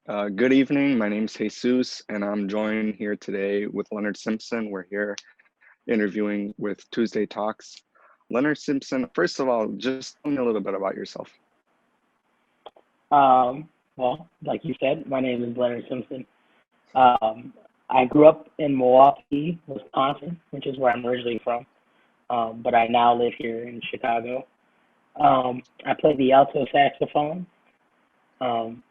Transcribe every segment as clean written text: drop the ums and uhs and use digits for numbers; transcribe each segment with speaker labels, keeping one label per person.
Speaker 1: Good evening. My name's Jesus, and I'm joined here today with Lenard Simpson. We're here interviewing with Tuesday Talks. Lenard Simpson, first of all, just tell me a little bit about yourself.
Speaker 2: Well, like you said, my name is Lenard Simpson. Um, I grew up in Milwaukee, Wisconsin, which is where I'm originally from, but I now live here in Chicago. I play the alto saxophone. Um,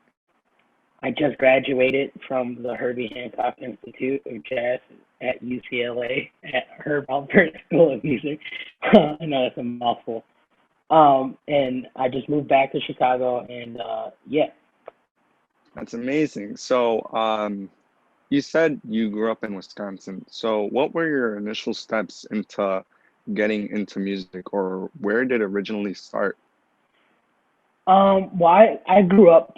Speaker 2: I just graduated from the Herbie Hancock Institute of Jazz at UCLA at Herb Alpert School of Music. I know that's a mouthful. And I just moved back to Chicago, and yeah.
Speaker 1: That's amazing. You said you grew up in Wisconsin. So, what were your initial steps into getting into music, or where did it originally start?
Speaker 2: Well, I grew up,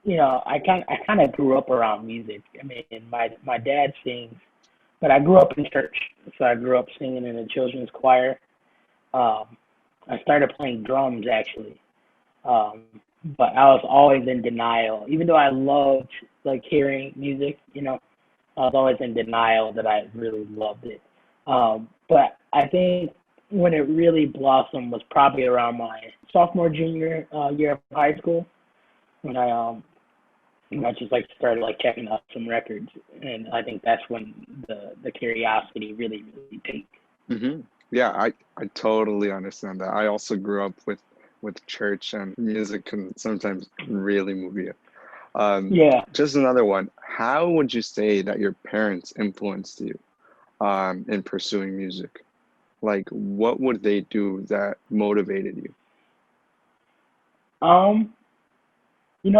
Speaker 2: I kind of grew up around music. I mean, my dad sings, but I grew up in church, so I grew up singing in a children's choir. Um, I started playing drums actually, um, but I was always in denial. Even though I loved like hearing music, I was always in denial that I really loved it. But I think when it really blossomed was probably around my sophomore junior year of high school when I just like started like checking out some records, and I think that's when the curiosity really peaked.
Speaker 1: hmm Yeah, I totally understand that. I also grew up with church, and music can sometimes really move you. Um,
Speaker 2: Yeah.
Speaker 1: just another one. How would you say that your parents influenced you in pursuing music? Like, what would they do that motivated you?
Speaker 2: Um, they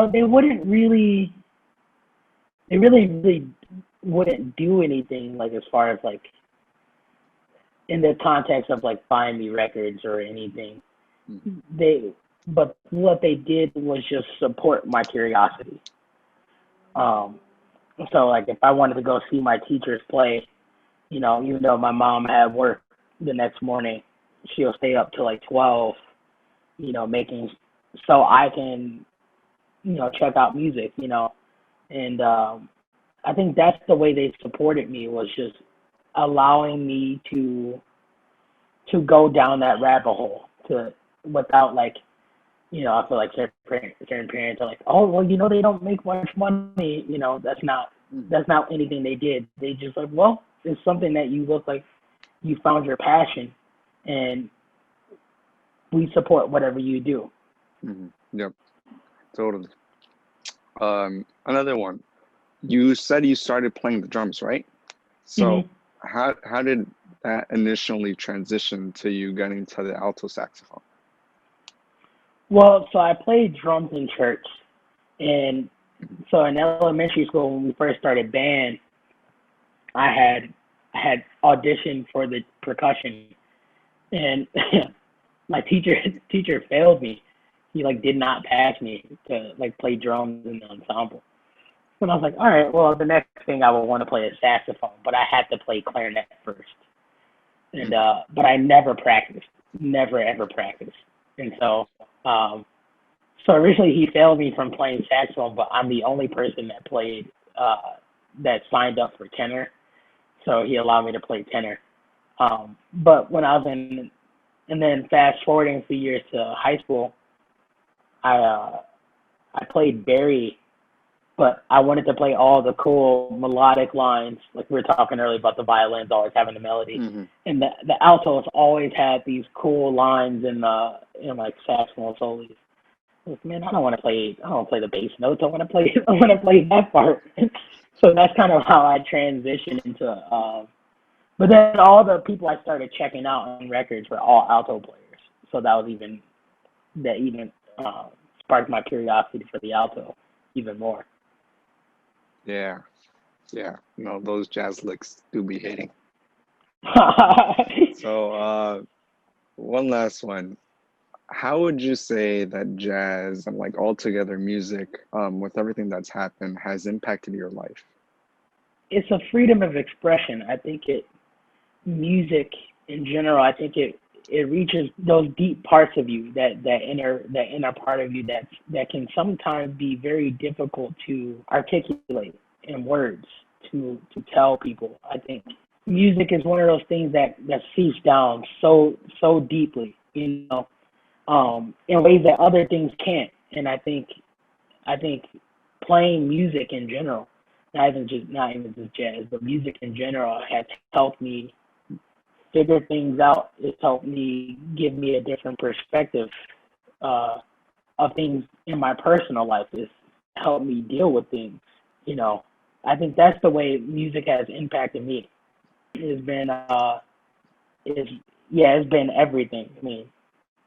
Speaker 2: really wouldn't do anything like as far as like in the context of like buying me records or anything.
Speaker 1: Mhm.
Speaker 2: They, but what they did was just support my curiosity. Um, so like if I wanted to go see my teachers play, even though my mom had work the next morning, she'll stay up till like 12, making so I can, check out music, and I think that's the way they supported me was just allowing me to go down that rabbit hole to without like I feel like certain parents are like, oh well, they don't make much money. That's
Speaker 1: Mhm.
Speaker 2: not anything they did. They just like, well, it's something that you look like you found your passion, and we support whatever you do.
Speaker 1: Yep, totally. Another one. You said you started playing the drums, right? So,
Speaker 2: Hmm.
Speaker 1: how did that initially transition to you getting to the alto saxophone?
Speaker 2: Well, so I played drums in church, and so in elementary school when we first started band, I had I had auditioned for the percussion, and my teacher failed me. He like did not pass me to like play drums in the ensemble. And I was like, all right, well the next thing I would want to play is saxophone, but I had to play clarinet first. And
Speaker 1: Mhm.
Speaker 2: but I never practiced, never ever practiced. And so originally he failed me from playing saxophone, but I'm the only person that played that signed up for tenor, so he allowed me to play tenor. But when I was in, and then fast forwarding a few years to high school, I I played Barry, but I wanted to play all the cool melodic lines, like we were talking earlier about the violins always having the melody,
Speaker 1: Mhm.
Speaker 2: and the altos always had these cool lines in like saxophone solos. Like, man, I don't want to play the bass notes. I want to play I want to play that part. So that's kind of how I transitioned into. But then all the people I started checking out on records were all alto players. So that even uh, sparked my curiosity for the alto even more.
Speaker 1: Yeah, yeah. No, those jazz licks do be hitting. So, one last one. How would you say that jazz and like altogether music, with everything that's happened, has impacted your life?
Speaker 2: It's a freedom of expression. I think it music in general. I think it. it reaches those deep parts of you, that inner part of you that can sometimes be very difficult to articulate in words, to tell people. I think music is one of those things that seeps down so deeply, in ways that other things can't. And I think playing music in general, not even just jazz, but music in general, has helped me figure things out. It's helped me give me a different perspective uh, of things in my personal life. It's helped me deal with things. You know, I think that's the way music has impacted me. It's been it's yeah, it's been everything. I mean,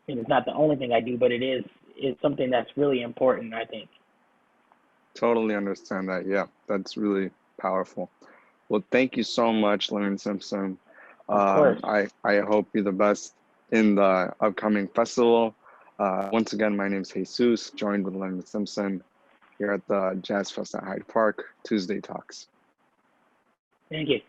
Speaker 2: and it's not the only thing I do, but it's something that's really important, I think.
Speaker 1: Totally understand that. Yeah, that's really powerful. Well, thank you so much, Lenard Simpson.
Speaker 2: Of course.
Speaker 1: I hope you the best in the upcoming festival. Once again, my name is Jesus, joined with Lenard Simpson here at the Jazz Fest at Hyde Park, Tuesday Talks.
Speaker 2: Thank you.